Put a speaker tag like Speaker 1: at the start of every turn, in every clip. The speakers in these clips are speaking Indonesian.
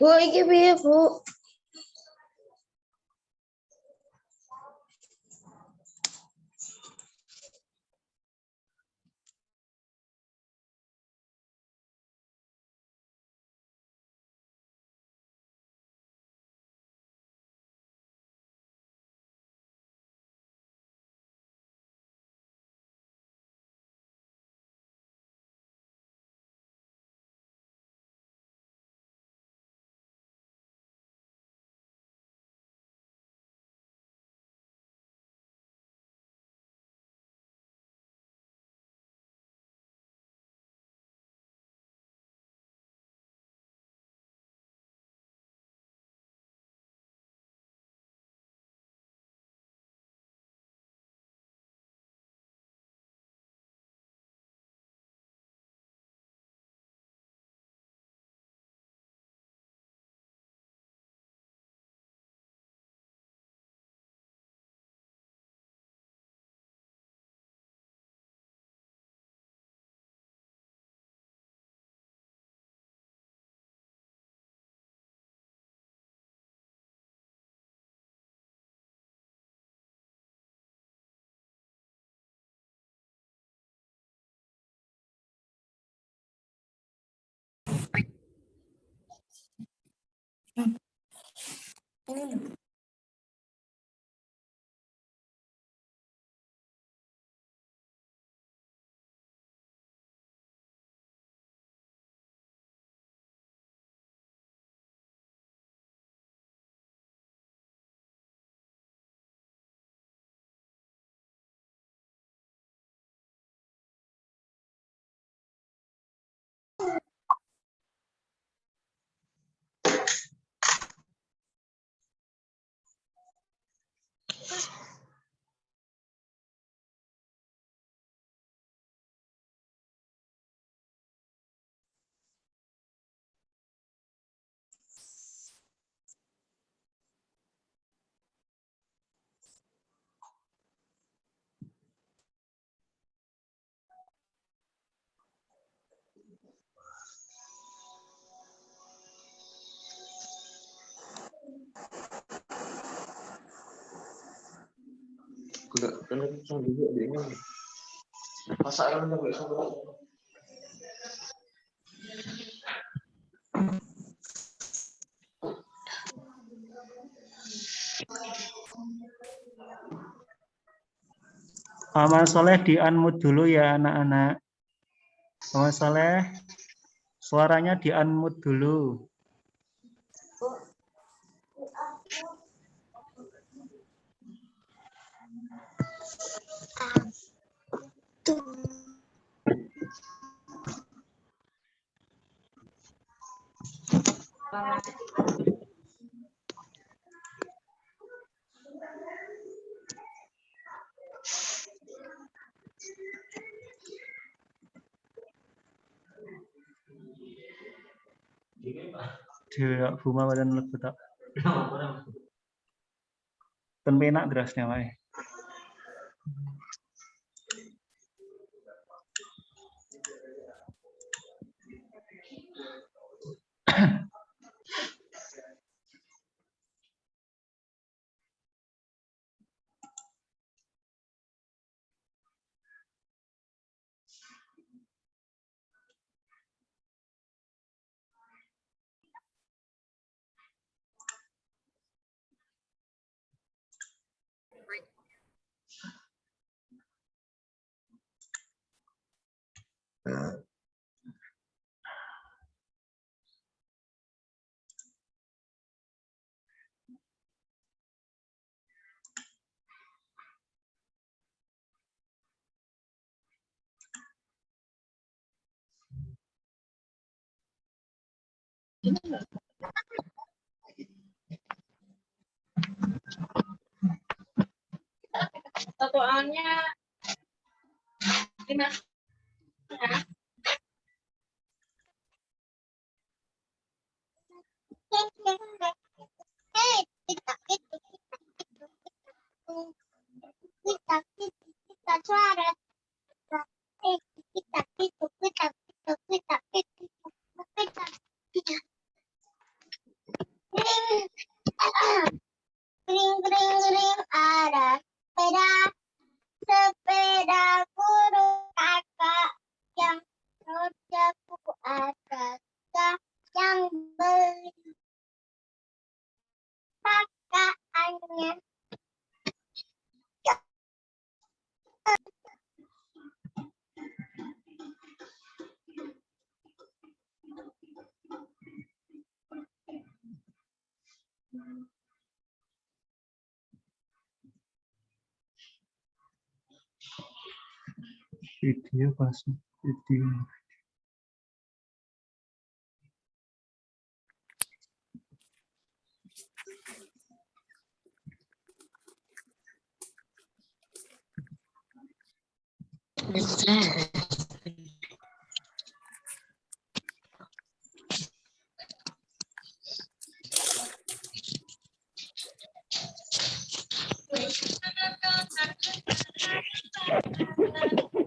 Speaker 1: Bu, iki piye, Bu?
Speaker 2: Enggak, karena bisa juga dia. Masalah enggak bisa.
Speaker 3: Muhammad Soleh di unmute dulu ya anak-anak. Muhammad Soleh, suaranya di unmute dulu. Tidak, bunga badan lebih tak. Tempenak derasnya, Pak.
Speaker 1: Satuannya 5.
Speaker 3: Video pasang video.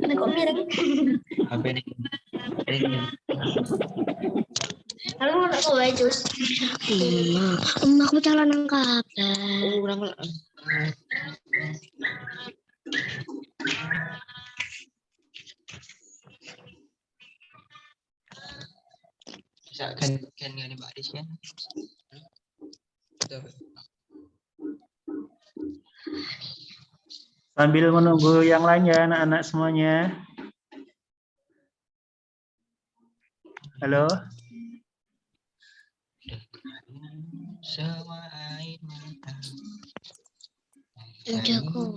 Speaker 1: Ini kok miring?
Speaker 2: HP ini.
Speaker 1: Kalau mau nak bawa jus.
Speaker 4: Aku calon kapan?
Speaker 2: Kurang lah. Bisa kan ngani Mbak Aris kan?
Speaker 3: Sambil menunggu yang lain ya anak-anak semuanya. Halo.
Speaker 2: Semua air mata.
Speaker 4: Udah kok.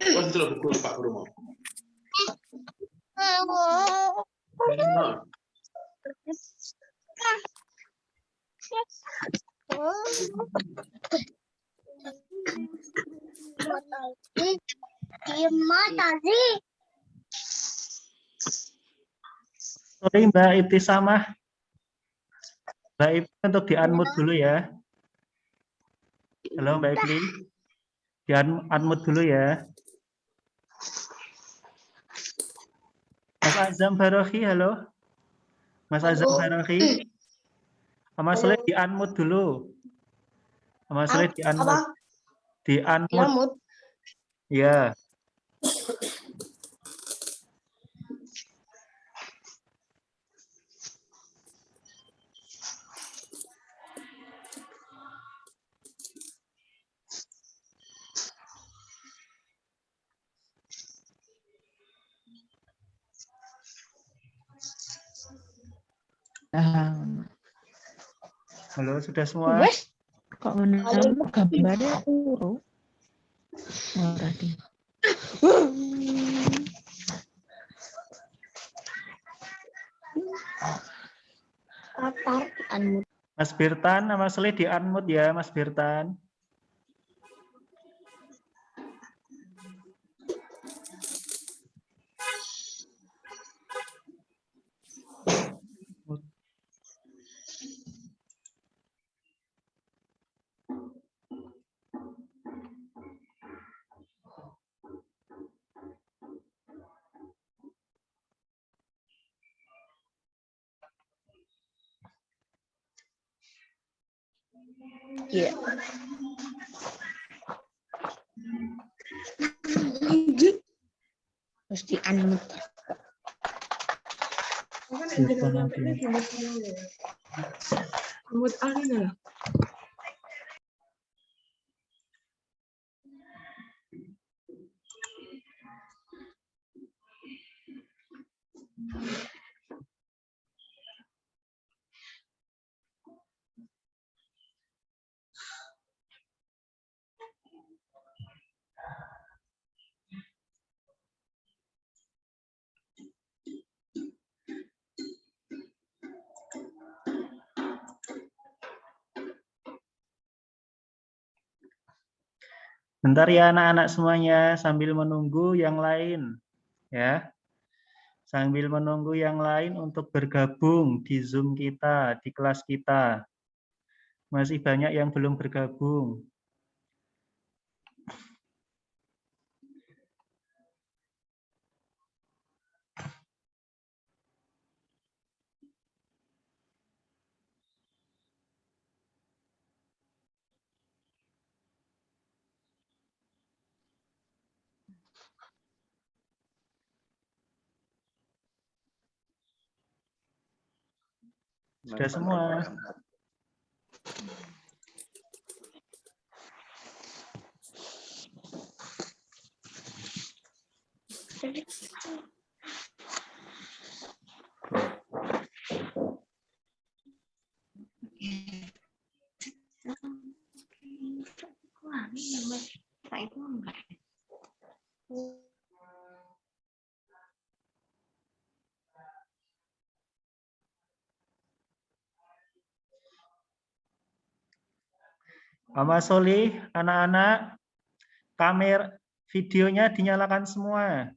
Speaker 2: Wah, itu buku Pak Brumo.
Speaker 4: Tadi.
Speaker 3: Sorry Mbak Ibtisamah. Mbak Ibti untuk di-unmute dulu ya. Halo Mbak Ibti. Di-unmute dulu ya. Mas Azam Barohi, halo. Mas Azam Barohi. Mas Soleh di-unmute dulu. Mas Soleh di-unmute. Di-unmute. Ya. Halo, sudah semua?
Speaker 5: Kok menurutmu gambarnya kurang? Oh, tadi.
Speaker 3: Mas Birtan, Mas Soleh di-unmute ya, Mas Birtan.
Speaker 4: Iya. Terus di-unmute.
Speaker 3: Bentar ya anak-anak semuanya, sambil menunggu yang lain. Ya. Sambil menunggu yang lain untuk bergabung di Zoom kita, di kelas kita. Masih banyak yang belum bergabung. Sudah semua. Mama Solih, anak-anak, kamera videonya dinyalakan semua.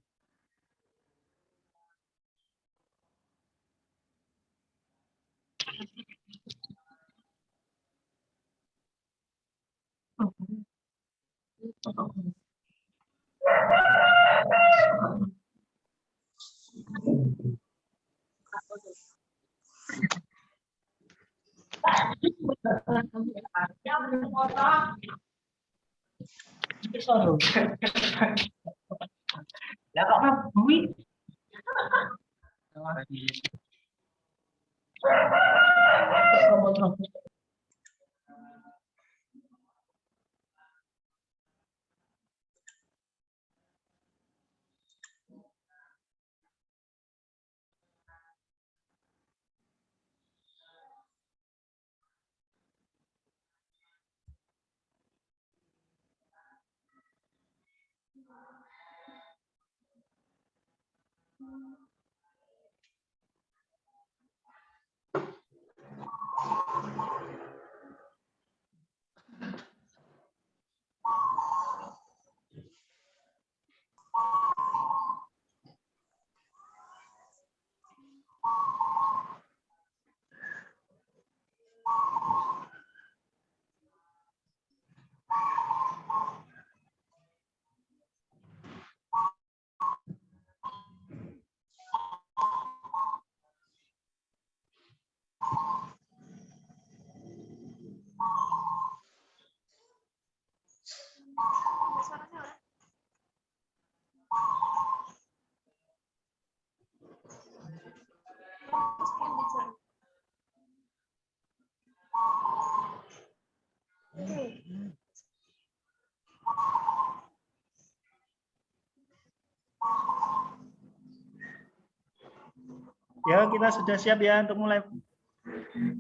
Speaker 3: Ya, kita sudah siap ya untuk mulai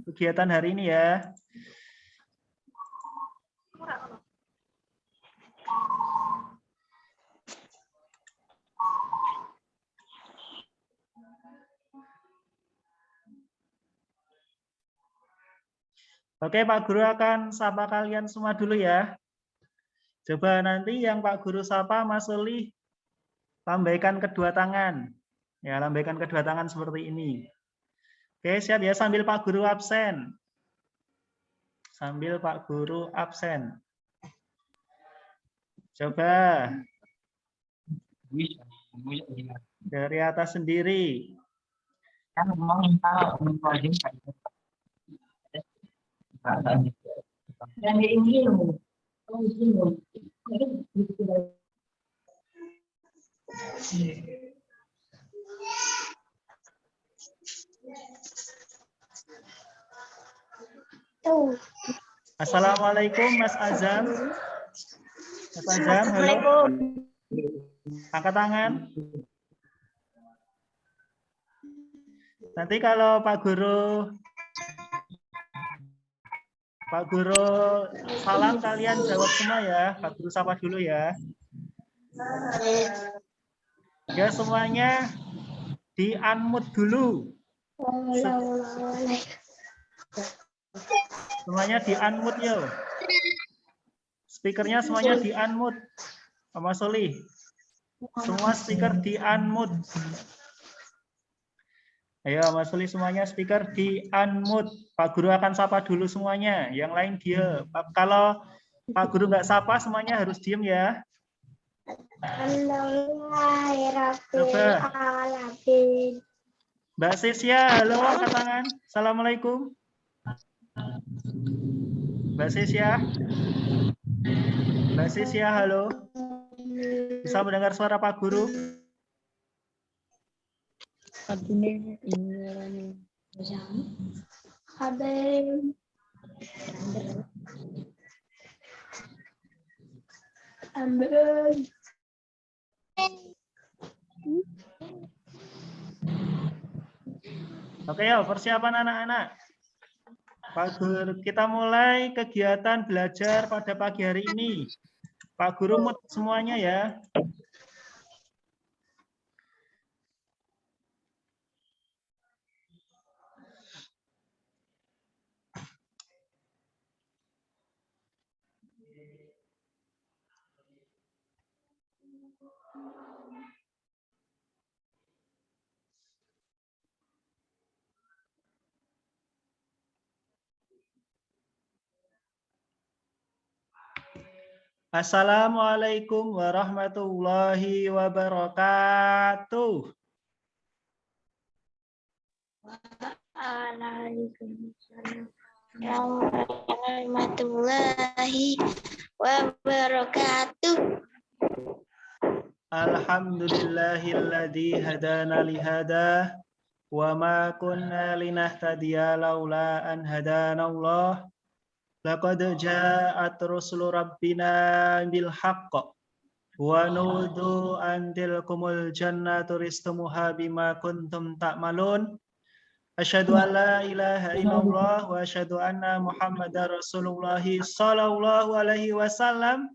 Speaker 3: kegiatan hari ini ya. Oke, Pak Guru akan sapa kalian semua dulu ya. Coba nanti yang Pak Guru sapa, Mas Solih, lambaikan kedua tangan. Ya, lambaikan kedua tangan seperti ini. Oke, siap ya sambil Pak Guru absen. Sambil Pak Guru absen. Coba. Dari atas sendiri. Assalamualaikum Mas Azam. Mas Azam, halo. Angkat tangan. Nanti kalau Pak Guru salam kalian jawab semua ya. Pak Guru sapa dulu ya. Ya semuanya di unmute dulu. Semuanya di unmute ya. Speakernya semuanya di unmute. Sama Solih. Semua speaker di unmute. Ayo Mas Solih semuanya speaker di unmute. Pak Guru akan sapa dulu semuanya. Yang lain dia. Kalau Pak Guru nggak sapa semuanya harus diem ya. Coba. Mbak Sisya, halo angkat tangan. Assalamualaikum. Mbak Sisya. Mbak Sisya, halo. Bisa mendengar suara Pak Guru? Oke ya, persiapan anak-anak. Pak Guru, kita mulai kegiatan belajar pada pagi hari ini. Pak Guru mute semuanya ya. Assalamualaikum warahmatullahi wabarakatuh.
Speaker 4: Waalaikumsalam warahmatullahi wabarakatuh.
Speaker 3: Alhamdulillahilladzi hadana lihada wa ma kunna linahtadiya laula an hadanallah. Laqad ja'at rusulu rabbina bil haqq wa nudu an tilkumul jannatu ristumuha bima kuntum ta'malun. Asyhadu an la ilaha illallah wa asyhadu anna Muhammadar Rasulullah sallallahu alaihi wasallam.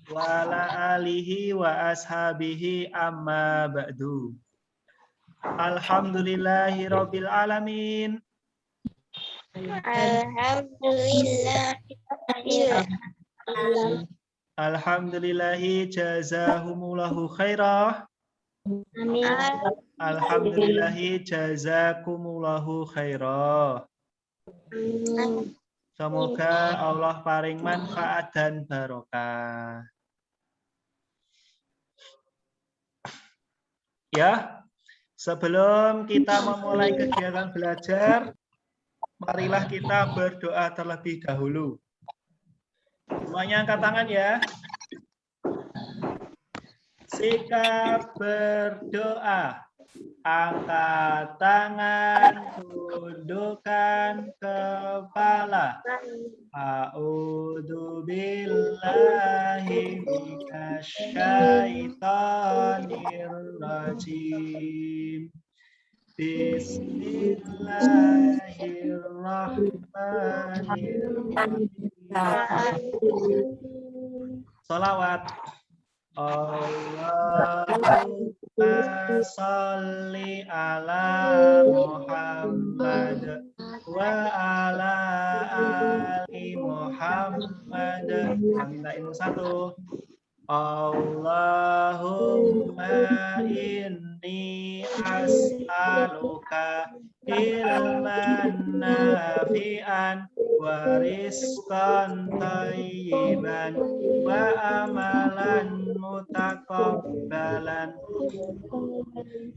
Speaker 3: Wa ala alihi wa ashabihi amma ba'du. Alhamdulillahi rabbil alamin. Alhamdulillahi jazahumullahu khairah. Alhamdulillahi jazakumullahu khairah. Semoga Allah paring manfaat dan barokah. Ya, sebelum kita memulai kegiatan belajar, marilah kita berdoa terlebih dahulu. Semuanya angkat tangan ya. Sikap berdoa. Angkat tangan, tundukkan kepala. A'udzu billahi minasyaitonir rajim. Bismillahirrahmanirrahim. Salawat. Allahumma sholli ala Muhammad wa ala ali Muhammad. Minta ilmu satu. Allahumma inni as'aluka ilman nafi'an wa rizqan thayyiban wa amalan mutaqabbalan.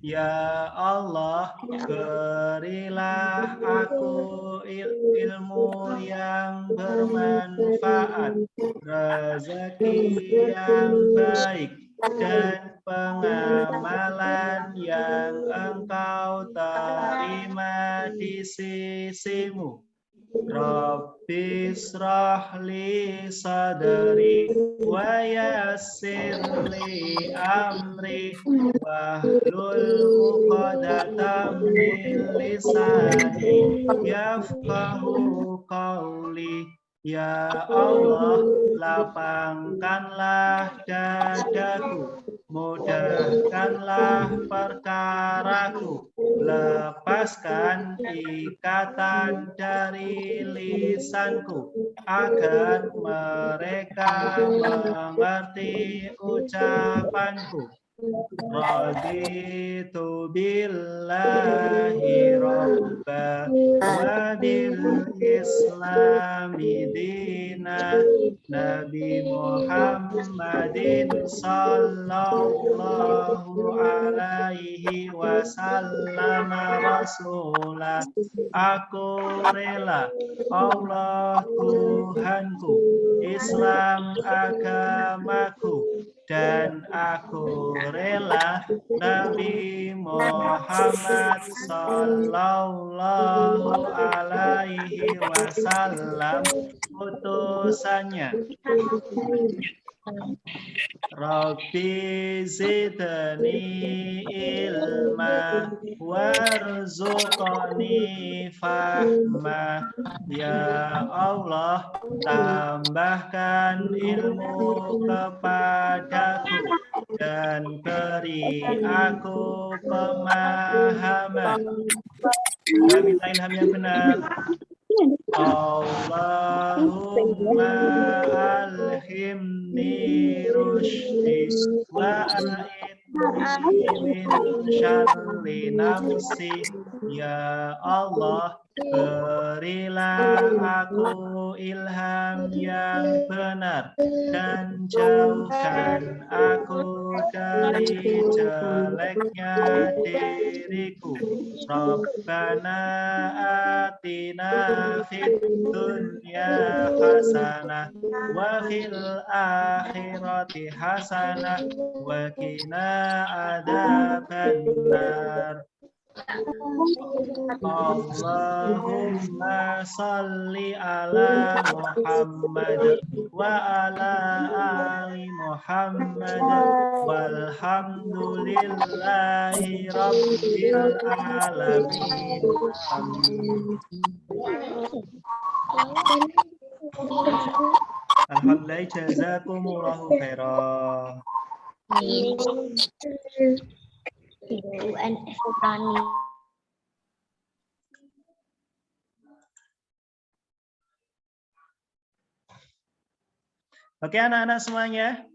Speaker 3: Ya Allah, berilah aku ilmu yang bermanfaat, rezeki yang baik, dan pengamalan yang Engkau terima di sisimu. Rabbi shrah li sadri wa yassir li amri wahlul 'uqdatam min lisani yafqahu qawli. Ya Allah, lapangkanlah dadaku, mudahkanlah perkaraku, lepaskan ikatan dari lisanku, agar mereka mengerti ucapanku. Raditu billahi rabba wa bil islami dina Nabi Muhammadin sallallahu alaihi wasallam rasulah. Aku rela Allah Tuhanku, Islam agamaku, dan aku rela Nabi Muhammad sallallahu alaihi wasallam utusannya. Rabbi zidni ilma warzuqni fahma. Ya Allah, tambahkan ilmu kepadaku dan beri aku pemahaman. Kami minta ilham yang benar. Allahumma alhimni rusydi wa a'idni min syarri nafsi. Ya Allah, berilah aku ilham yang benar dan jauhkan aku dari jeleknya diriku. Rabbana atina fid dunya hasanah wa fil akhirati hasanah wa qina adzabannar. Allahumma salli ala Muhammad wa ala ali Muhammad walhamdulillahi rabbil alamin. Alhamdulillah, jazakumullahu khairan. Oke anak-anak semuanya,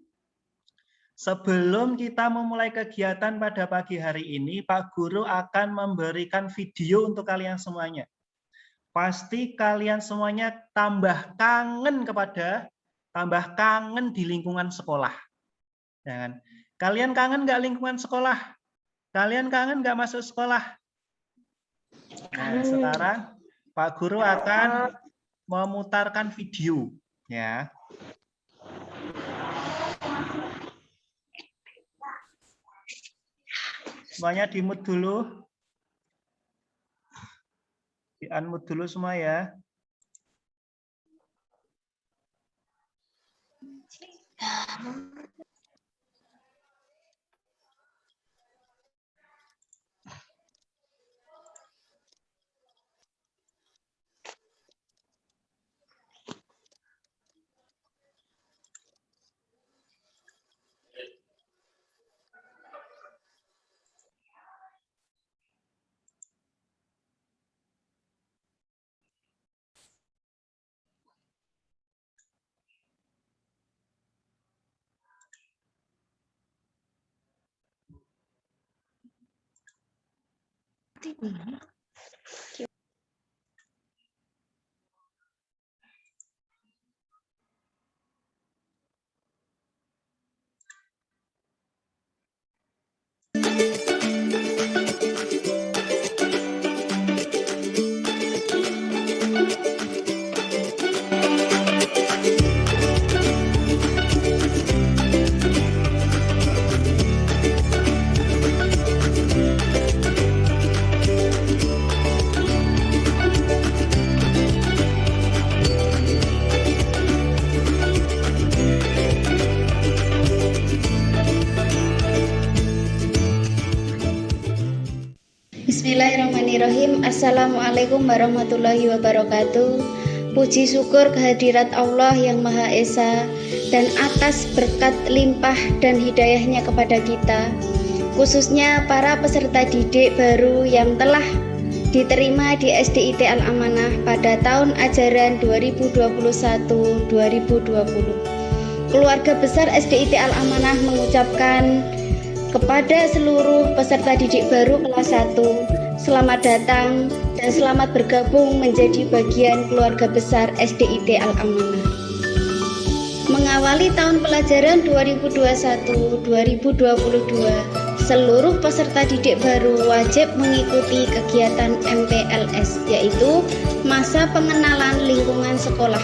Speaker 3: sebelum kita memulai kegiatan pada pagi hari ini, Pak Guru akan memberikan video untuk kalian semuanya. Pasti kalian semuanya tambah kangen di lingkungan sekolah. Ya kan? Kalian kangen nggak lingkungan sekolah? Kalian kangen nggak masuk sekolah? Nah, sekarang Pak Guru akan memutarkan video, ya. Semuanya di-mute dulu. Di-unmute dulu semua ya.
Speaker 4: Bismillahirrahmanirrahim. Assalamualaikum warahmatullahi wabarakatuh. Puji syukur kehadirat Allah yang Maha Esa dan atas berkat limpah dan hidayahnya kepada kita, khususnya para peserta didik baru yang telah diterima di SDIT Al-Amanah pada tahun ajaran 2021-2020. Keluarga besar SDIT Al-Amanah mengucapkan kepada seluruh peserta didik baru kelas 1, selamat datang dan selamat bergabung menjadi bagian keluarga besar SDIT Al-Amanah. Mengawali tahun pelajaran 2021-2022, seluruh peserta didik baru wajib mengikuti kegiatan MPLS, yaitu masa pengenalan lingkungan sekolah.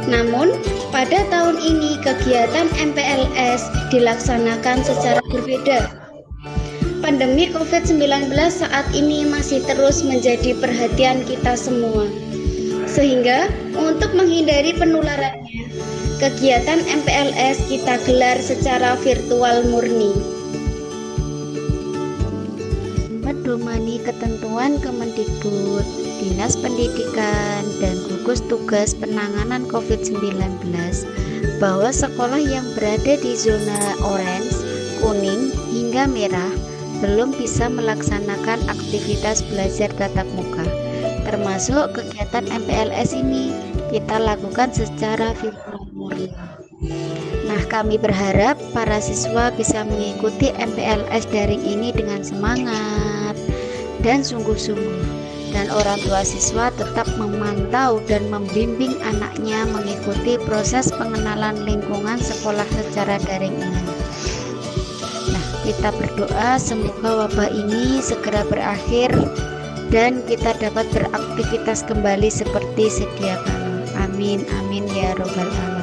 Speaker 4: Namun, pada tahun ini kegiatan MPLS dilaksanakan secara berbeda. Pandemi COVID-19 saat ini masih terus menjadi perhatian kita semua. Sehingga untuk menghindari penularannya, kegiatan MPLS kita gelar secara virtual murni. Medomani ketentuan Kemendikbud, Dinas Pendidikan, dan gugus tugas penanganan COVID-19 bahwa sekolah yang berada di zona orange, kuning, hingga merah belum bisa melaksanakan aktivitas belajar tatap muka. termasuk kegiatan MPLS ini kita lakukan secara virtual murni. Nah, kami berharap para siswa bisa mengikuti MPLS daring ini dengan semangat dan sungguh-sungguh, dan orang tua siswa tetap memantau dan membimbing anaknya mengikuti proses pengenalan lingkungan sekolah secara daring ini. Nah, kita berdoa semoga wabah ini segera berakhir dan kita dapat beraktivitas kembali seperti sedia kala. Amin, amin ya robbal alamin.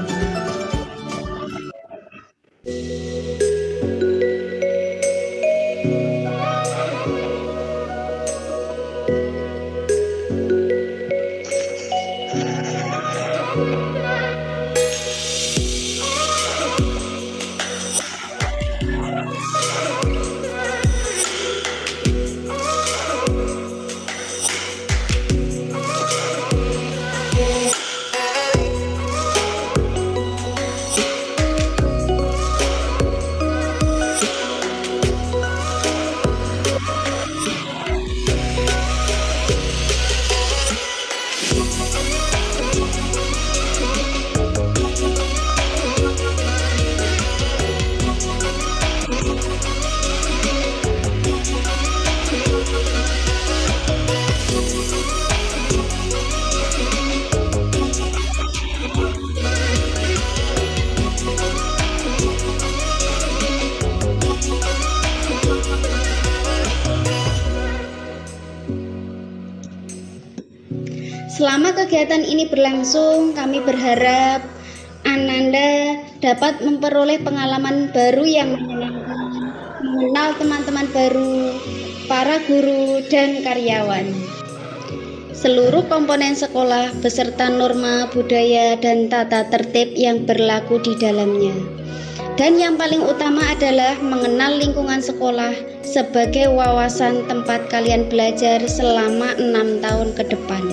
Speaker 4: Selama kegiatan ini berlangsung, kami berharap Ananda dapat memperoleh pengalaman baru yang menyenangkan, mengenal teman-teman baru, para guru, dan karyawan. Seluruh komponen sekolah beserta norma, budaya, dan tata tertib yang berlaku di dalamnya. Dan yang paling utama adalah mengenal lingkungan sekolah sebagai wawasan tempat kalian belajar selama 6 tahun ke depan.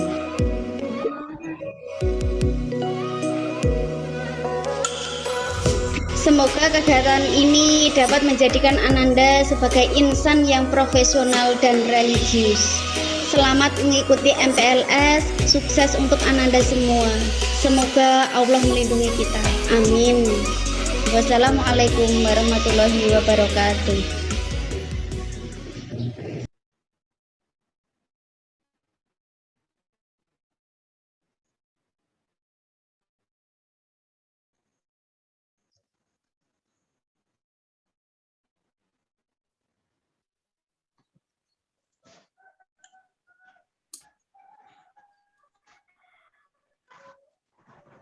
Speaker 4: Semoga kegiatan ini dapat menjadikan Ananda sebagai insan yang profesional dan religius. Selamat mengikuti MPLS, sukses untuk Ananda semua. Semoga Allah melindungi kita. Amin. Wassalamualaikum warahmatullahi wabarakatuh.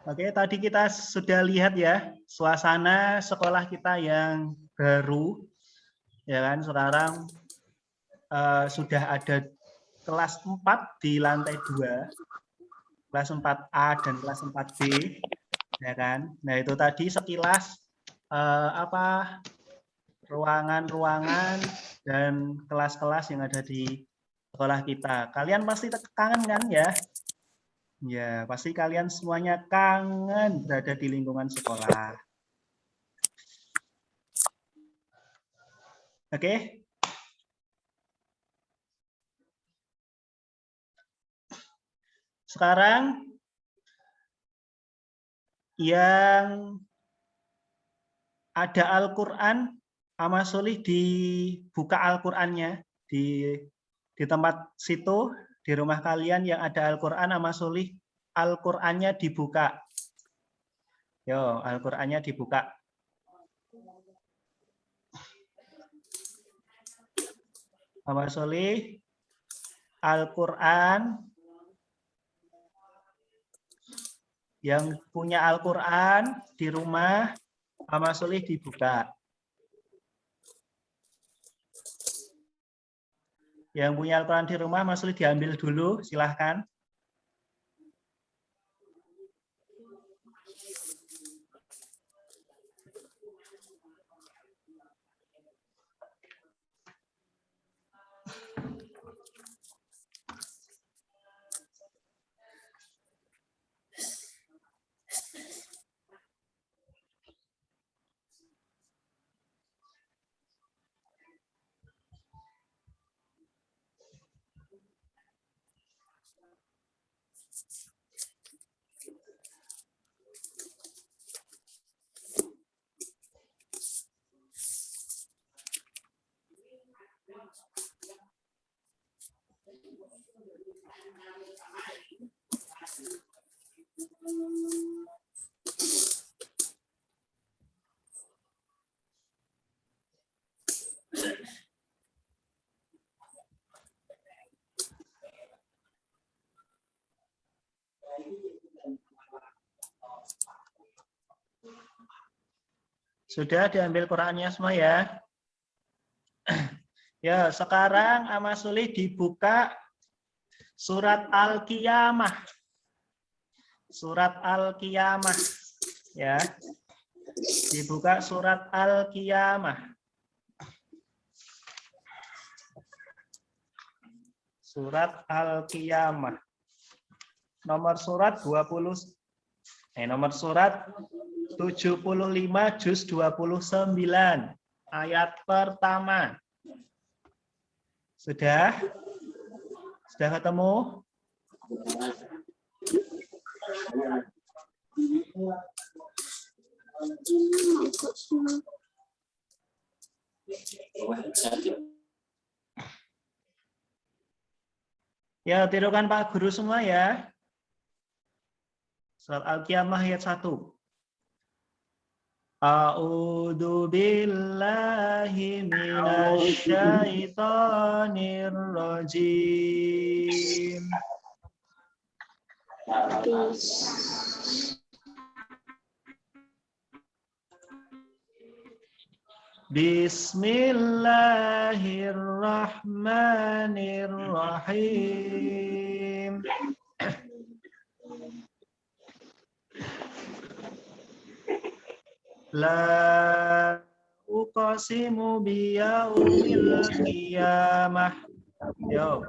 Speaker 3: Oke, tadi kita sudah lihat ya suasana sekolah kita yang baru, ya kan? Sekarang sudah ada kelas 4 di lantai 2, kelas 4A dan kelas 4B, ya kan? Nah itu tadi sekilas ruangan-ruangan dan kelas-kelas yang ada di sekolah kita. Kalian pasti kangen kan ya? Ya, pasti kalian semuanya kangen berada di lingkungan sekolah. Oke? Sekarang yang ada Al-Quran, Ama Solih dibuka Al-Qurannya di tempat situ. Di rumah kalian yang ada Al-Quran, Ama Solih, Al-Qurannya dibuka. Yo, Al-Qurannya dibuka. Ama Solih, Al-Quran. Yang punya Al-Quran di rumah, Ama Solih dibuka. Yang punya Al-Quran di rumah, Mas Solih diambil dulu, silahkan. Sudah diambil Qurannya semua ya? Ya, sekarang Ama Suli dibuka surat Al-Qiyamah. Surat Al-Qiyamah. Ya. Dibuka surat Al-Qiyamah. Surat Al-Qiyamah. Nomor surat 75 juz 29 ayat pertama. Sudah? Sudah ketemu? Ya, tirukan Pak Guru semua ya. Surat Al-Qiyamah ayat 1. A'udzu billahi minasyaitonir rajim. Bismillahirrahmanirrahim. La uqsimu biyaumil qiyamah. Yo,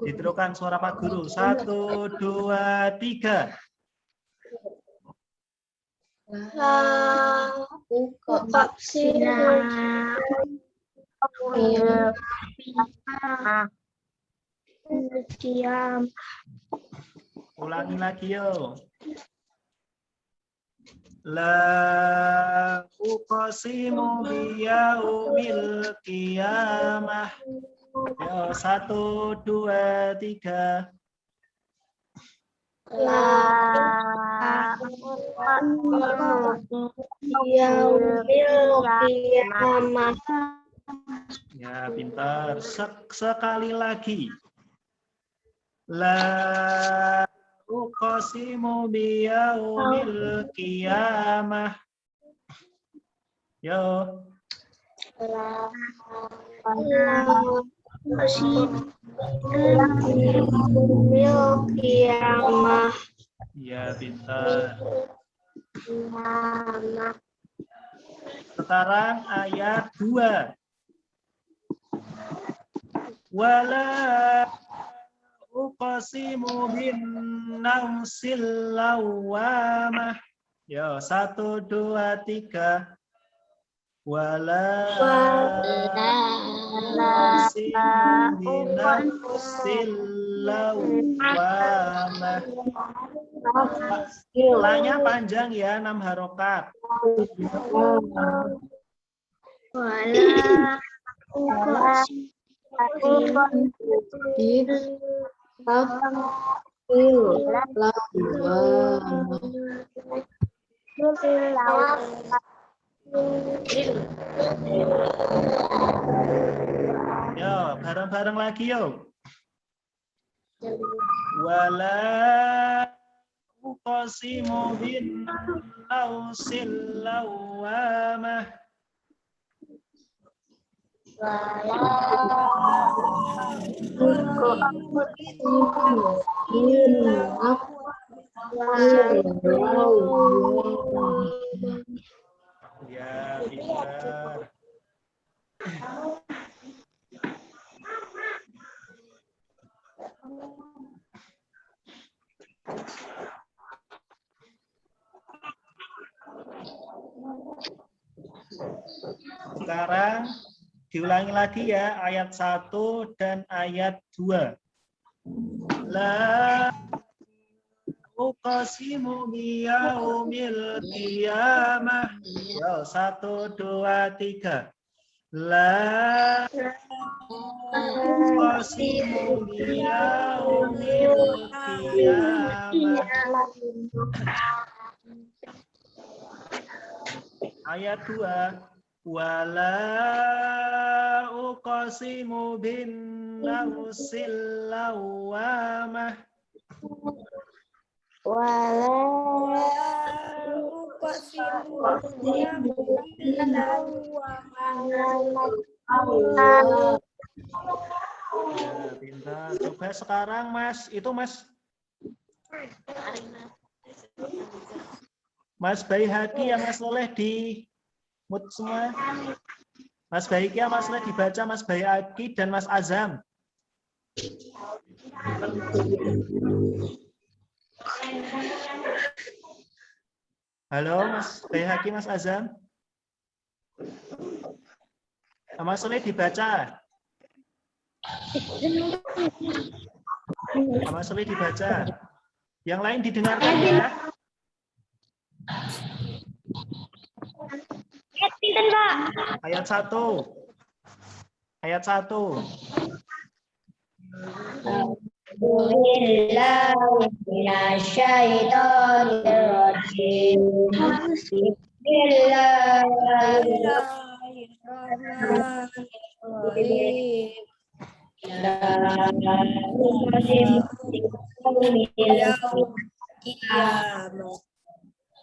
Speaker 3: diterukan suara Pak Guru. 1, 2, 3.
Speaker 1: La uqsimu diam.
Speaker 3: Ulangi lagi yo. La uqsimu biyaumil qiyamah. Yo, 1, 2, 3.
Speaker 1: La uqsimu biyaumil qiyamah.
Speaker 3: Ya, pintar. Sekali lagi. La uqsimu biyaumil qiyamah. Yo.
Speaker 1: La uqsimu biyaumil qiyamah.
Speaker 3: Ya, pintar. Sekarang ayat 2. Wala uqsimu bin nafsil lawwamah. Yo, 1, 2, 3. Wala uqsimu bin nafsil lawwamah. Lanya panjang ya, 6 harokat.
Speaker 1: Wala
Speaker 3: Yo, bareng-bareng lagi yo. Wala uqsimu bin nafsil lawwamah. Ya, pintar. Sekarang diulangi lagi ya, ayat 1 dan ayat 2. La uqsimu biyaumil qiyamah. Yo, 1, 2, 3. La uqsimu biyaumil qiyamah. Ayat 2. Wala uqsimu bin nafsil lawamah. Ya, pintar. Coba sekarang Mas, itu Mas Baihaqi yang Mas Soleh di mute semua. Mas Baihaqi yang Mas Soleh dibaca Mas Baihaqi dan Mas Azam. Halo Mas Baihaqi, Mas Azam. Mas Soleh dibaca. Mas Soleh dibaca. Yang lain didengarkan ya. Ayat 1. Ayat 1.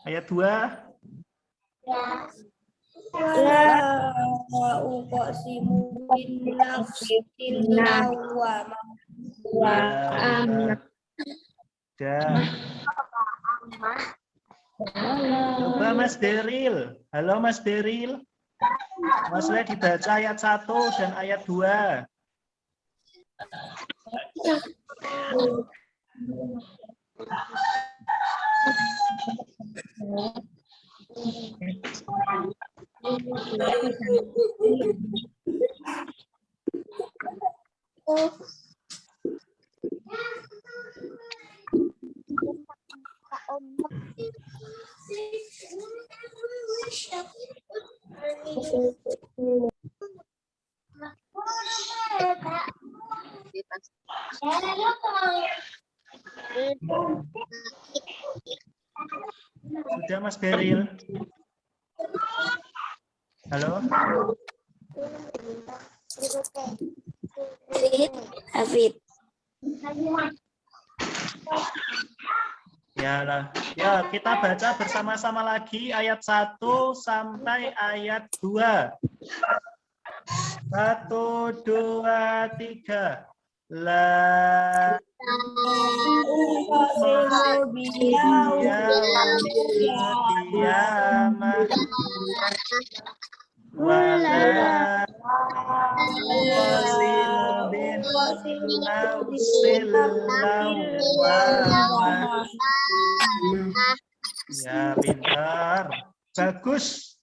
Speaker 3: Ayat 2. Coba Mas Beril. Halo Mas Beril. Mas Soleh dibaca ayat 1 dan ayat 2. Sudah Mas Beril? Halo?
Speaker 1: Hafid.
Speaker 3: Ya, kita baca bersama-sama lagi ayat 1 sampai ayat 2. 1, 2, 3. La qiyamah wala uqsimu bin nafsil lawwamah. Ya, pintar. Bagus.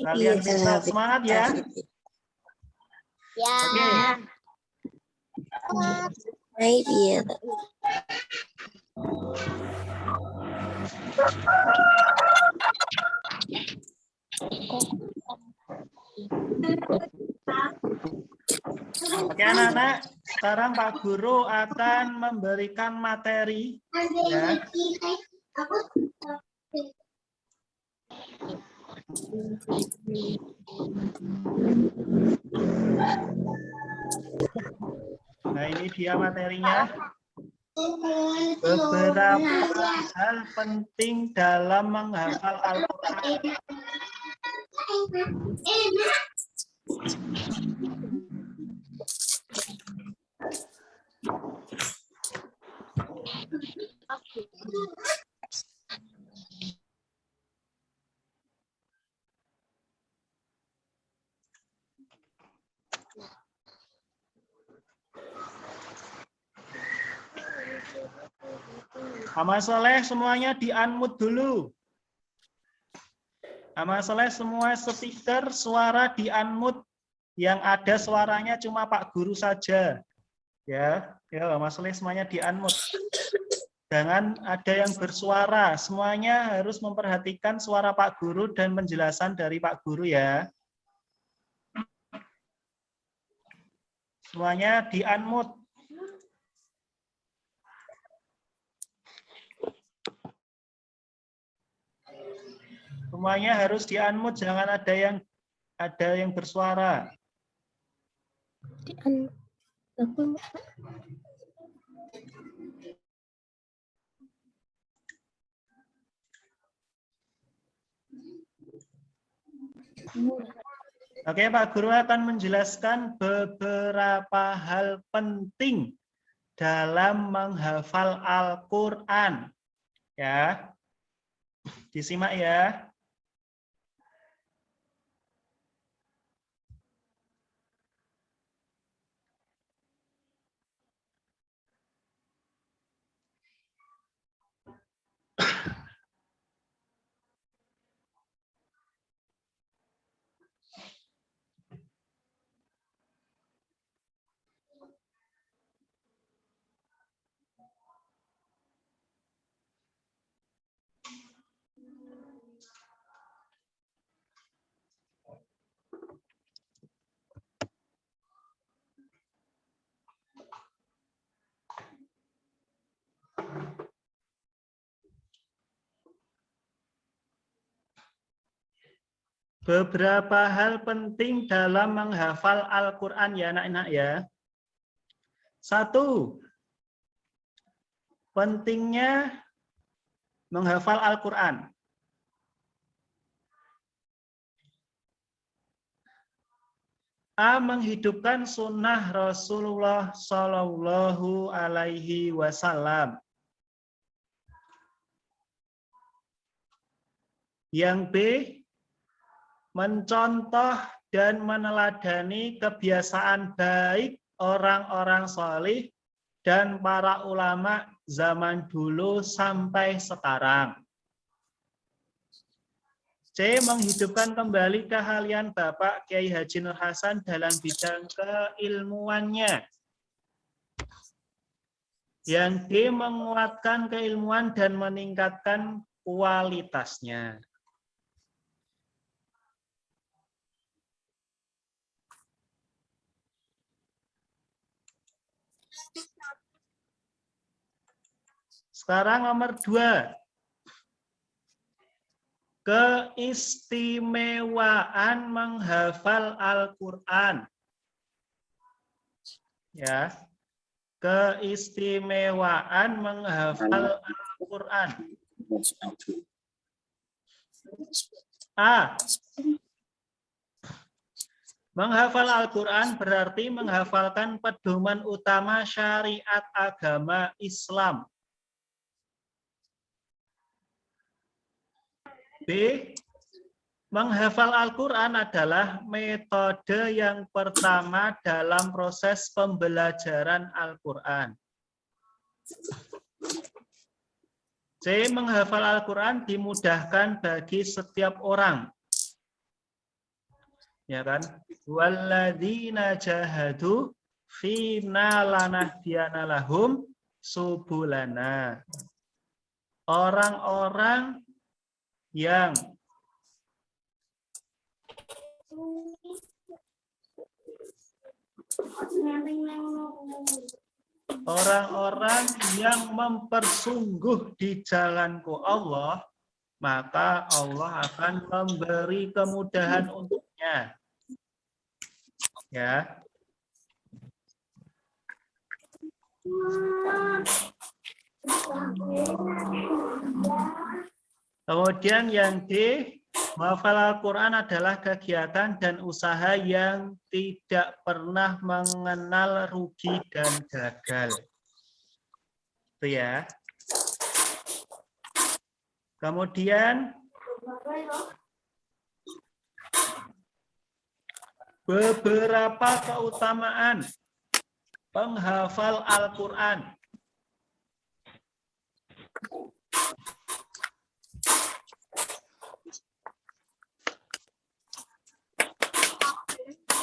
Speaker 3: Kalian pintar. Semangat ya.
Speaker 1: Ya.
Speaker 3: Oke.
Speaker 1: Iya.
Speaker 3: Oke anak-anak, sekarang Pak Guru akan memberikan materi ya. Nah, ini dia materinya. Beberapa hal penting dalam menghafal Al-Quran. Ama Soleh semuanya di-unmute dulu. Ama Soleh semua speaker suara di-unmute. Yang ada suaranya cuma Pak Guru saja. Ya, Ama Soleh semuanya di-unmute. Jangan ada yang bersuara. Semuanya harus memperhatikan suara Pak Guru dan penjelasan dari Pak Guru ya. Semuanya di-unmute. Semuanya harus di-unmute, jangan ada yang bersuara. Oke, Pak Guru akan menjelaskan beberapa hal penting dalam menghafal Al-Quran. Ya, disimak ya. Beberapa hal penting dalam menghafal Al-Quran ya anak-anak ya. 1. Pentingnya menghafal Al-Quran. A. Menghidupkan sunnah Rasulullah Shallallahu Alaihi Wasallam. Yang B. Mencontoh dan meneladani kebiasaan baik orang-orang salih dan para ulama zaman dulu sampai sekarang. C. Menghidupkan kembali keahlian Bapak Kiai Haji Nur Hasan dalam bidang keilmuannya. Yang D. Menguatkan keilmuan dan meningkatkan kualitasnya. Sekarang nomor 2. Keistimewaan menghafal Al-Quran. Ya. Keistimewaan menghafal Al-Quran. A. Menghafal Al-Quran berarti menghafalkan pedoman utama syariat agama Islam. B. Menghafal Al-Quran adalah metode yang pertama dalam proses pembelajaran Al-Quran. C. Menghafal Al-Quran dimudahkan bagi setiap orang. Ya kan? Walladzina jahadu fina lanahdiyana lahum subulana. Orang-orang yang mempersungguh di jalanku Allah, maka Allah akan memberi kemudahan untuknya. Ya. Kemudian yang D, menghafal Al-Quran adalah kegiatan dan usaha yang tidak pernah mengenal rugi dan gagal. Itu ya. Kemudian beberapa keutamaan penghafal Al-Quran.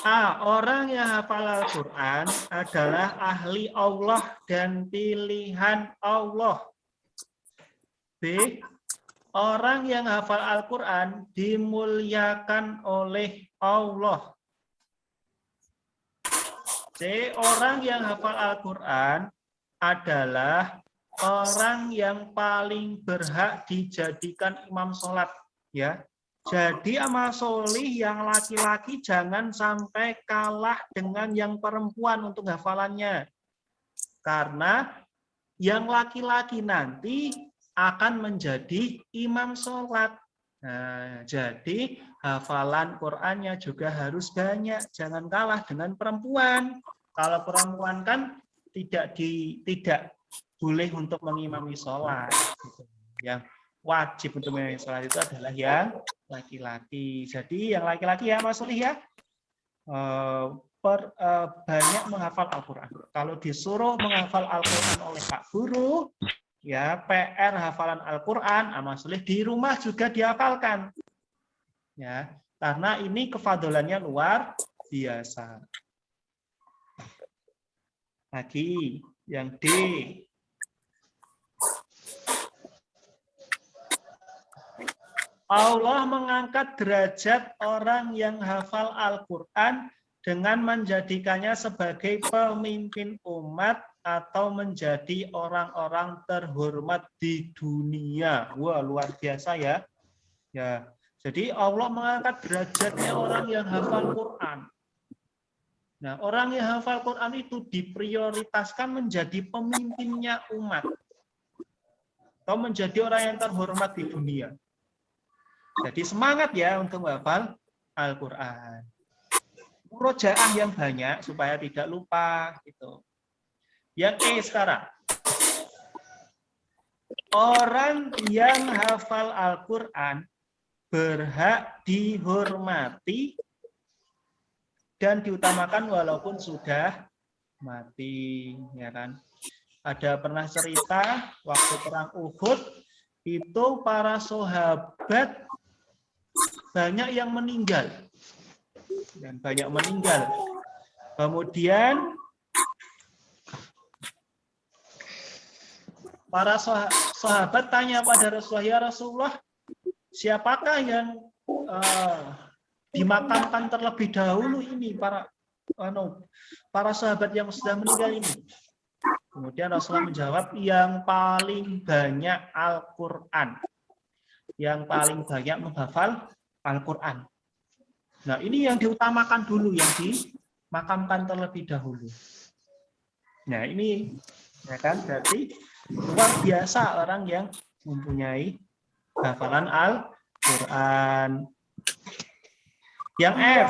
Speaker 3: A. Orang yang hafal Al-Quran adalah ahli Allah dan pilihan Allah. B. Orang yang hafal Al-Quran dimuliakan oleh Allah. C. Orang yang hafal Al-Quran adalah orang yang paling berhak dijadikan imam sholat. Ya, jadi amal solih yang laki-laki jangan sampai kalah dengan yang perempuan untuk hafalannya. Karena yang laki-laki nanti akan menjadi imam sholat. Nah, jadi hafalan Qur'annya juga harus banyak, jangan kalah dengan perempuan. Kalau perempuan kan tidak boleh untuk mengimami sholat. Yang wajib untuk mengimami sholat itu adalah yang laki-laki. Jadi yang laki-laki ya Mas Uli ya, banyak menghafal Al-Quran. Kalau disuruh menghafal Al-Quran oleh Pak Guru, ya PR hafalan Al-Quran, amal soleh di rumah juga dihafalkan. Ya, karena ini kefadolannya luar biasa. Lagi yang D. Allah mengangkat derajat orang yang hafal Al-Quran dengan menjadikannya sebagai pemimpin umat atau menjadi orang-orang terhormat di dunia. Wah, luar biasa ya. Ya, jadi Allah mengangkat derajatnya orang yang hafal Quran. Nah, orang yang hafal Quran itu diprioritaskan menjadi pemimpinnya umat atau menjadi orang yang terhormat di dunia. Jadi semangat ya untuk menghafal Al-Quran. Murojaah yang banyak supaya tidak lupa gitu. Yang E sekarang. Orang yang hafal Al-Quran berhak dihormati dan diutamakan walaupun sudah mati, ya kan? Ada pernah cerita waktu perang Uhud itu para sahabat banyak yang meninggal dan banyak meninggal. Kemudian para sahabat tanya pada Rasulullah, ya Rasulullah, siapakah yang dimakamkan terlebih dahulu ini para sahabat yang sudah meninggal ini? Kemudian Rasulullah menjawab, yang paling banyak Al-Quran, yang paling banyak menghafal Al-Quran. Nah, ini yang diutamakan dulu, yang dimakamkan terlebih dahulu. Nah, ini ya kan, berarti luar biasa orang yang mempunyai hafalan Al-Quran. Yang F.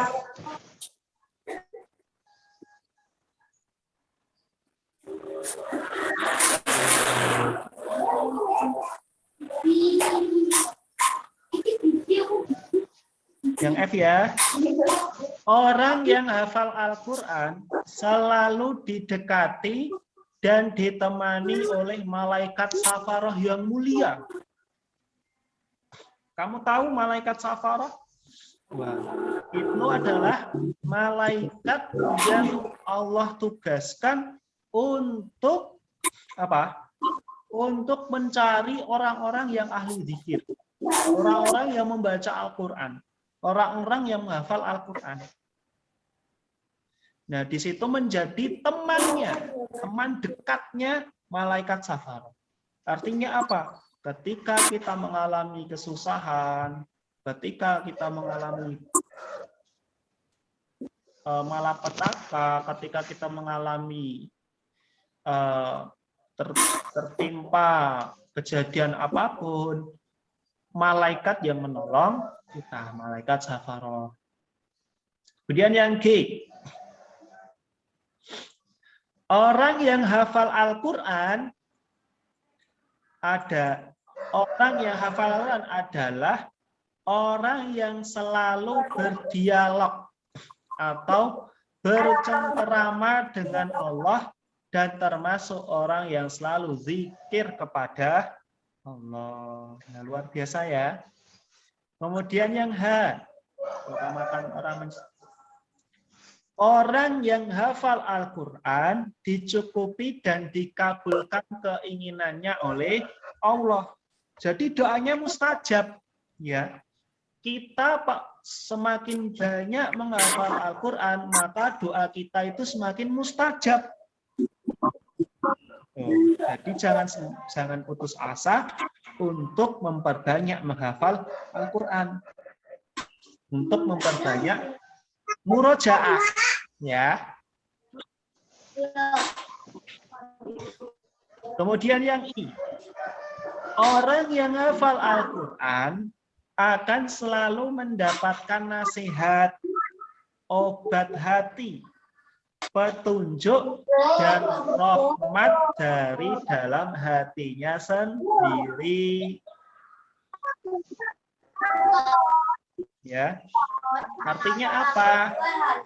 Speaker 3: Yang F ya. Orang yang hafal Al-Quran selalu didekati dan ditemani oleh malaikat safaroh yang mulia. Kamu tahu malaikat safaroh? Wah, itu adalah malaikat yang Allah tugaskan untuk apa? Untuk mencari orang-orang yang ahli zikir, orang-orang yang membaca Al-Quran, orang-orang yang menghafal Al-Quran. Nah, di situ menjadi temannya, teman dekatnya malaikat safaroh. Artinya apa? Ketika kita mengalami kesusahan, ketika kita mengalami malapetaka, ketika kita mengalami tertimpa kejadian apapun, malaikat yang menolong kita, malaikat safaroh. Kemudian yang G, orang yang hafal Al-Quran adalah orang yang selalu berdialog atau bercengkerama dengan Allah dan termasuk orang yang selalu zikir kepada Allah. Nah, luar biasa ya. Kemudian yang H, orang yang hafal Al-Quran dicukupi dan dikabulkan keinginannya oleh Allah. Jadi doanya mustajab. Ya, kita semakin banyak menghafal Al-Quran, maka doa kita itu semakin mustajab. Jadi jangan putus asa untuk memperbanyak menghafal Al-Quran, untuk memperbanyak murojaah, ya. Kemudian yang I, orang yang hafal Al-Quran akan selalu mendapatkan nasihat, obat hati, petunjuk, dan rahmat dari dalam hatinya sendiri. Ya, artinya apa?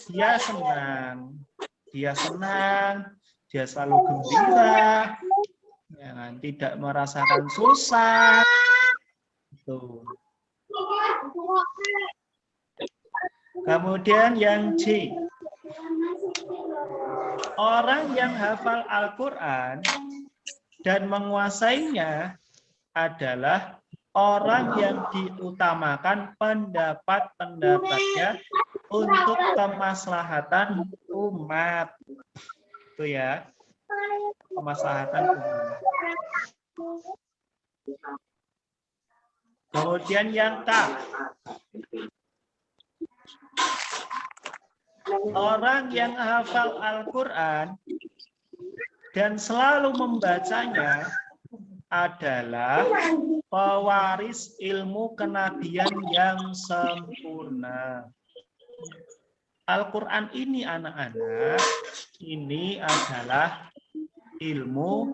Speaker 3: Dia senang, dia selalu gembira, ya, tidak merasakan susah. Tuh. Kemudian yang C, orang yang hafal Al-Quran dan menguasainya adalah orang yang diutamakan pendapat-pendapatnya untuk kemaslahatan umat. Itu ya, kemaslahatan umat. Kemudian yang K, orang yang hafal Al-Quran dan selalu membacanya adalah pewaris ilmu kenabian yang sempurna. Al-Quran ini anak-anak, ini adalah ilmu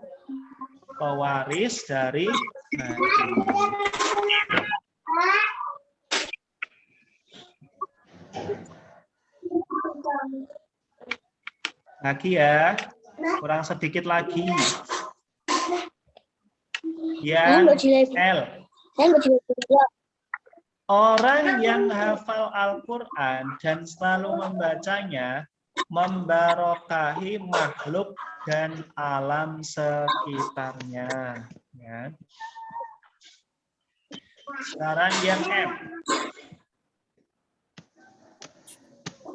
Speaker 3: pewaris dari Nabi. Lagi ya, kurang sedikit lagi. Yang L, orang yang hafal Al-Quran dan selalu membacanya membarokahi makhluk dan alam sekitarnya. Ya. Sekarang yang M,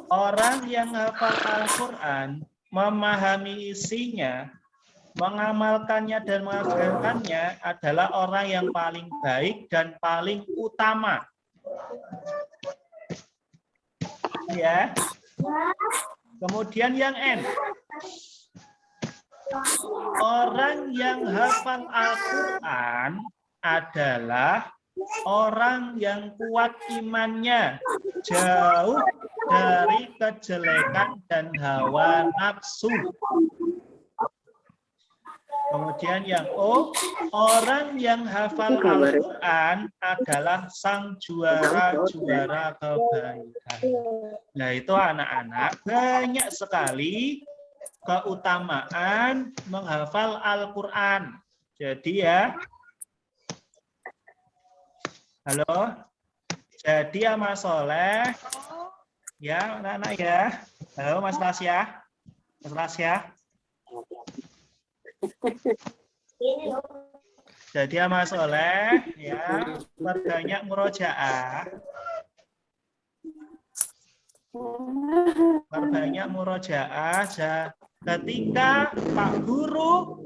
Speaker 3: orang yang hafal Al-Quran, memahami isinya, mengamalkannya dan mengajarkannya adalah orang yang paling baik dan paling utama. Ya. Kemudian yang N, orang yang hafal Al-Quran adalah orang yang kuat imannya, jauh dari kejelekan dan hawa nafsu. Kemudian yang O, orang yang hafal Al-Quran adalah sang juara-juara kebaikan. Nah itu anak-anak, banyak sekali keutamaan menghafal Al-Quran. Jadi ya, halo, jadi ya Mas Soleh, ya anak-anak ya, halo Mas Lasya, Mas Lasya. Jadi ya Mas Soleh, ya perbanyak murojaah. Perbanyak murojaah ketika Pak Guru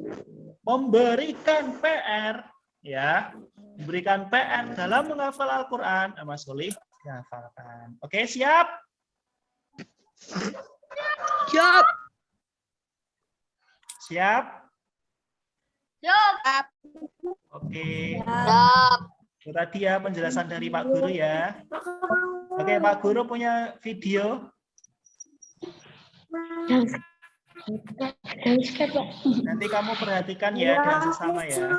Speaker 3: memberikan PR, ya, memberikan PR dalam menghafal Al-Quran, Mas Solih hafalkan. Oke, siap?
Speaker 1: Siap.
Speaker 3: Siap?
Speaker 1: Siap.
Speaker 3: Oke.
Speaker 1: Siap.
Speaker 3: Itu tadi ya penjelasan dari Pak Guru ya. Oke, Pak Guru punya video. Nanti kamu perhatikan ya dan sesama ya.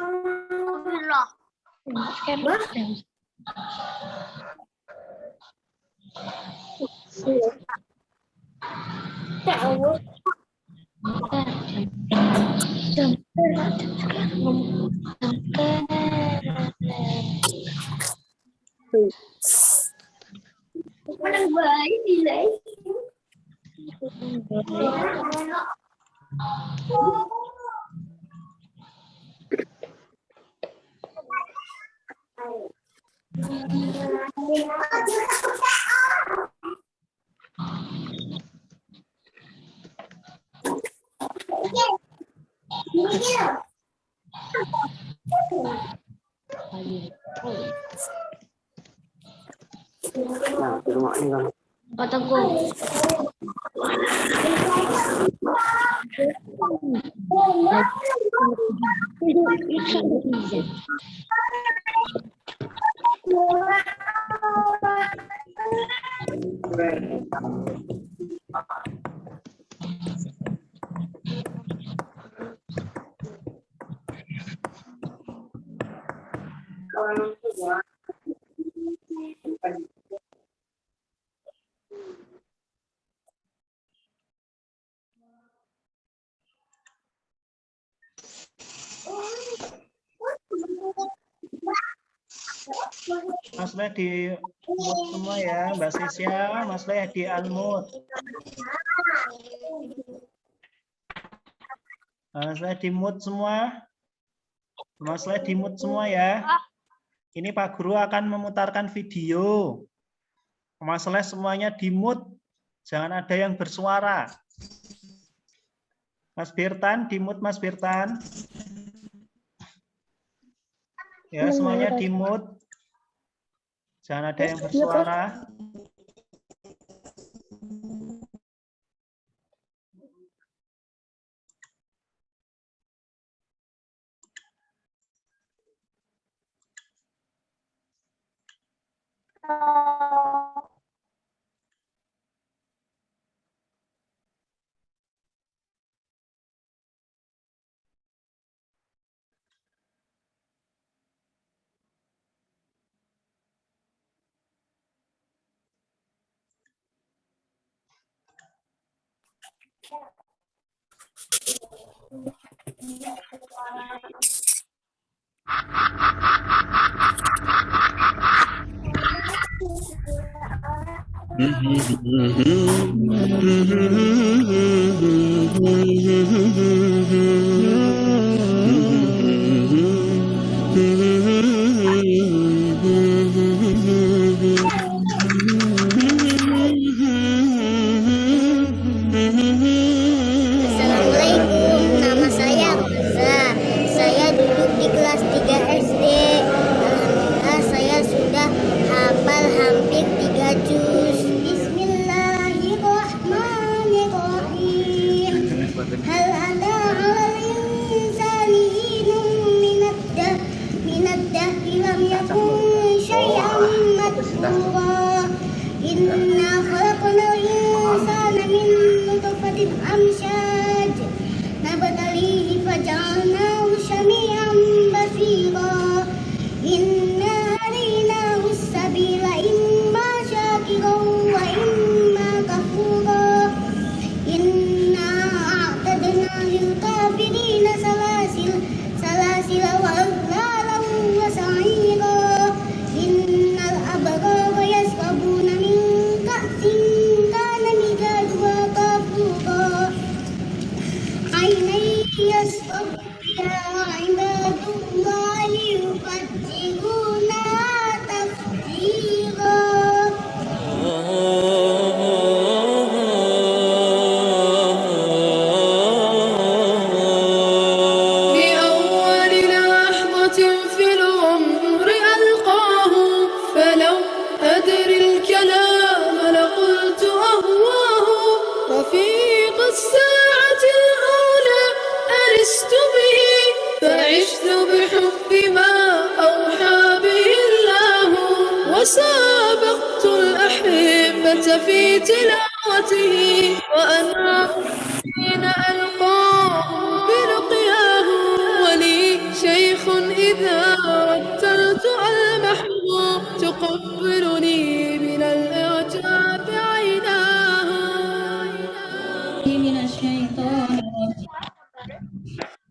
Speaker 1: Menang baik nilai.
Speaker 2: Nah, di rumah ini kan.
Speaker 1: Kataku.
Speaker 3: Mas Leh di mute semua ya, Mbak Sisya, Mas Leh di unmute. Mas Leh di mute semua. Mas Leh di mute semua ya. Ini Pak Guru akan memutarkan video. Mas Leh semuanya di mute. Jangan ada yang bersuara. Mas Birtan di mute, Mas Birtan. Ya, semuanya di mute. Jangan ada yang bersuara.
Speaker 6: Assalamualaikum, nama saya Roza. Saya duduk di kelas 3 SD. Alhamdulillah saya sudah hafal hampir 3 juz. Bismillahirrahmanirrahim. Hal ada 'alal insani hinun minad dahri lam yakun syai'an madhkura. Inna khalaqnal insana min nutfatin amsyaj nabtalihi faja'alnahu syami'an basira. Inna hadaynahu as-sabila imma syakiran wa imma kafura. Inna a'tadna lil kafirina salasila wa aghlalan wa sa'ira. Innal abrara yasrabuna min ka'sin kana mizajuha kafura. Aynan yasrabu biha ibadullahi yufajjiruna tafjira.
Speaker 7: بأول لحظة في العمر ألقاه فلو أدري الكلام لقلت أهواه. رفيق الساعة الأولى أنست به فعشت بحب ما أوحى به الله. وسابقت الأحبة في تلاوته وأنا حين ألقاه بلقياه. ولي شيخ إذا رتلت ألمحه تقبلني من الإعجاب عيناه.
Speaker 8: من الشيطان الرجيم.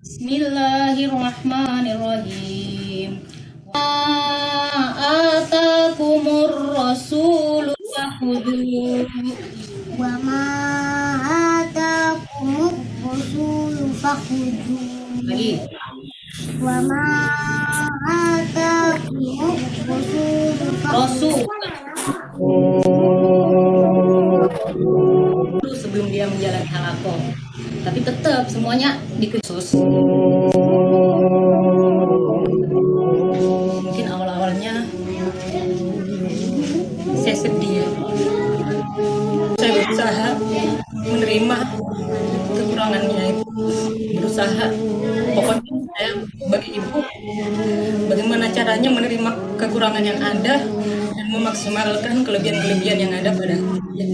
Speaker 8: بسم الله الرحمن الرحيم. آتاكم الرسول فخذوه
Speaker 6: وما آتاكم الرسول فخذوه وما آتاكم الرسول
Speaker 8: Rasul.
Speaker 6: فخذوه.
Speaker 8: Sebelum dia menjalankan halaqah. Tapi tetap semuanya dikhusus. Mungkin awal-awalnya saya sedih. Saya berusaha menerima kekurangannya itu, berusaha. Pokoknya saya bagi ibu, bagaimana caranya menerima kekurangan yang ada dan memaksimalkan kelebihan-kelebihan yang ada pada dia.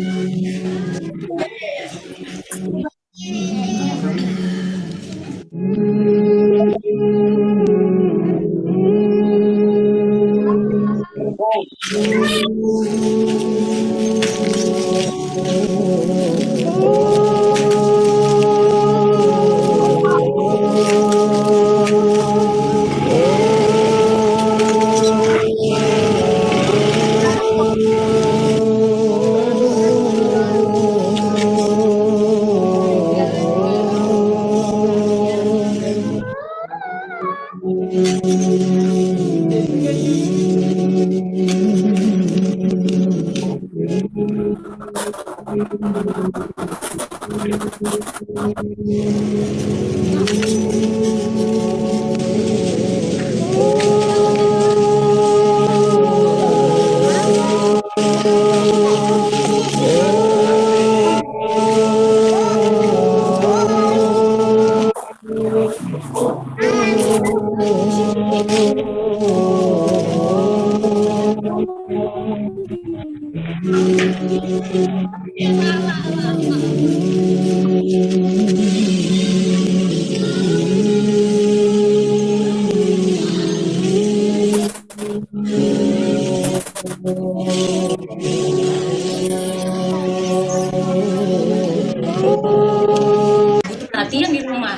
Speaker 8: Perhatian di rumah.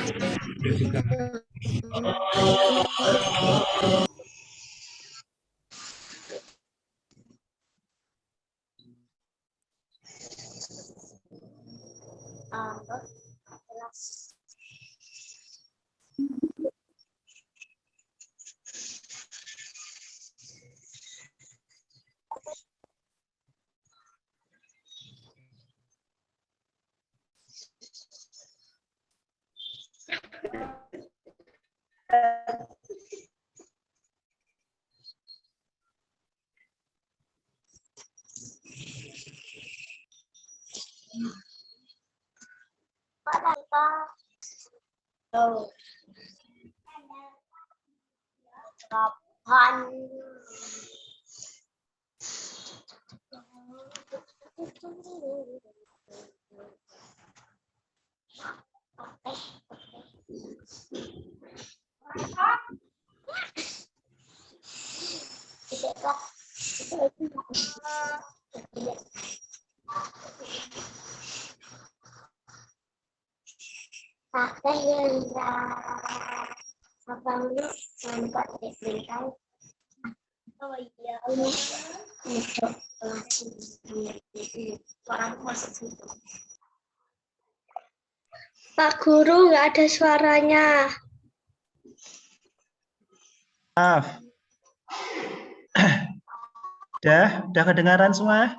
Speaker 1: Pak Guru, nggak ada suaranya.
Speaker 3: Maaf. Udah kedengaran semua?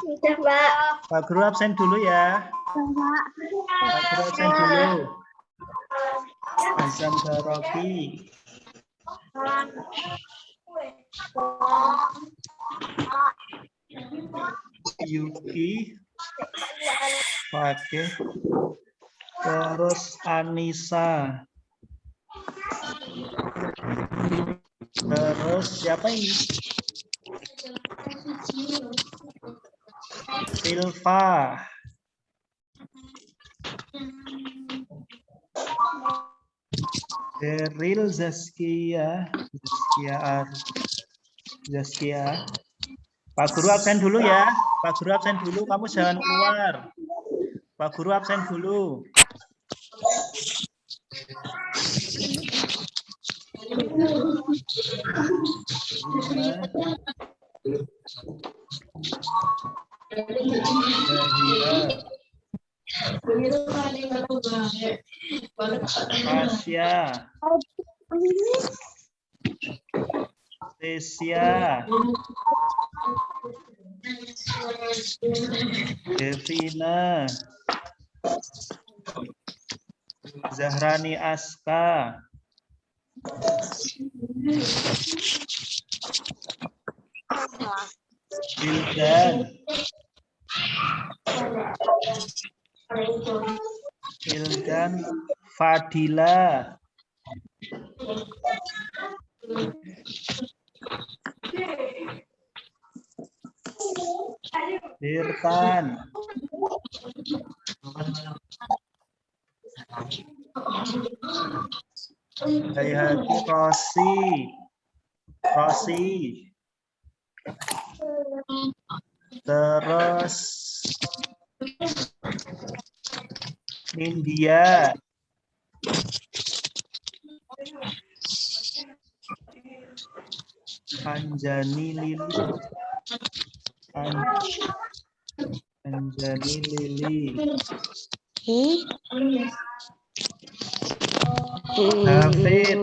Speaker 1: Udah, Pak.
Speaker 3: Pak Guru absen dulu ya. Pak Guru absen dulu. Azam Garofi. Yuki. Pakai. Terus Anissa. Terus siapa ini? Silva. Daryl, Zaskia. Pak Guru absen dulu ya. Pak Guru absen dulu, kamu jangan keluar. Pak Guru absen dulu. Tasya, Tesia, Devina. Zahrani Aska. Hildan. Hildan Fadila. Irfan. Hayati Rosi. Terus India. Anjani Lili. Anjani Lili. Hafid.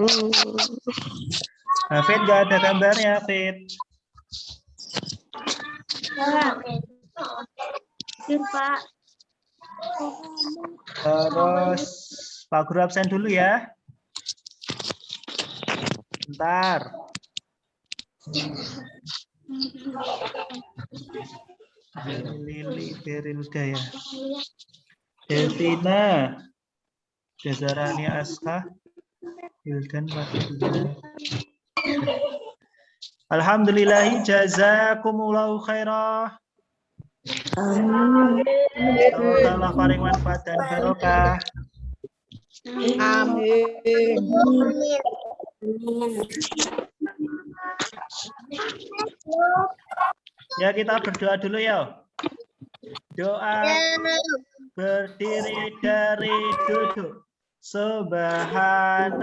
Speaker 3: Hafid gak ada gambarnya, Hafid.
Speaker 1: Pak.
Speaker 3: Terus Pak Guru absen dulu ya. Bentar. Lili Berilda ya. Devina. Jazarani Aska. Hildan Fadila. Alhamdulillahi jazakumullahu khairah. Semoga Allah paling manfaat dan barokah.
Speaker 5: Amin.
Speaker 3: Ya, kita berdoa dulu ya. Doa berdiri dari duduk. Subhanaka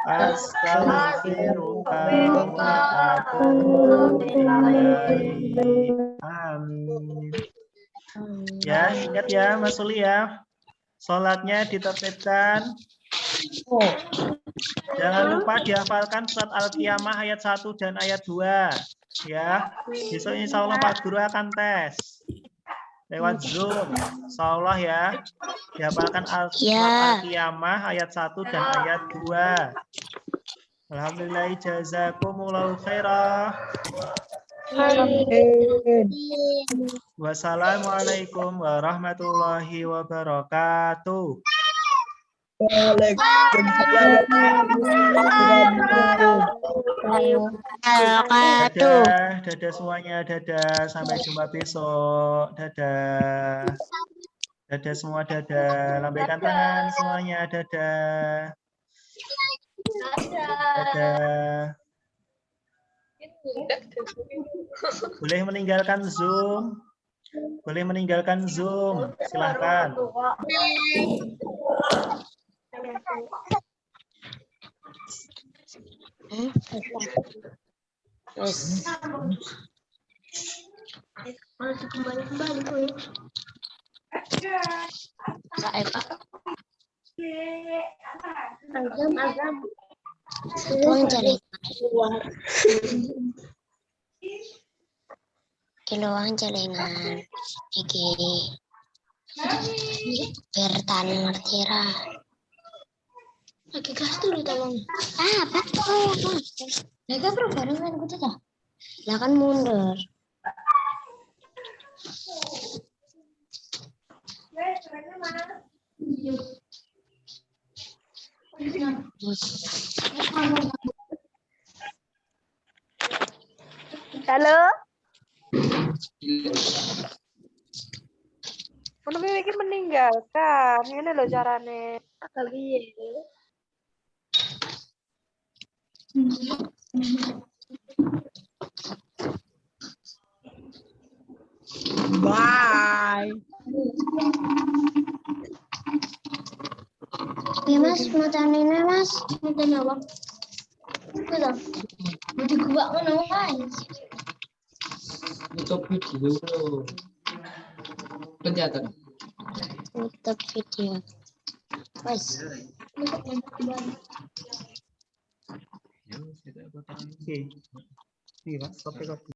Speaker 3: astaghfiruka wa atubu ilaik. Amin. Ya, ingat ya Mas Uli ya. Sholatnya ditertibkan. Jangan lupa dihafalkan surat Al-Qiyamah ayat 1 dan ayat 2. Ya, besok insya Allah Pak Guru akan tes lewat Zoom. Insya Allah ya, dihafalkan surat Al-Qiyamah ayat 1 dan ayat 2. Alhamdulillah, jazakumullahu khairah. Wassalamualaikum warahmatullahi wabarakatuh. Dadah semuanya, dadah, sampai jumpa besok, dadah, dadah semua, dadah, lambaikan tangan semuanya, dadah, dadah. Boleh meninggalkan Zoom, boleh meninggalkan Zoom, silahkan.
Speaker 6: Kiloang celengan iki bertan ngerti ra lagi gas dulu tolong betul mereka barengan gitu dah lah kan mundur
Speaker 1: Halo. Menurut ini meninggalkan, ini loh carane. Kali
Speaker 5: Bye.
Speaker 6: ya mas mau tanine mas mau tanya apa betul mau digubak mana kan
Speaker 9: Itu video penjatan.
Speaker 6: Tutup video. Wes.
Speaker 3: Oke. Ini Pak, stop record.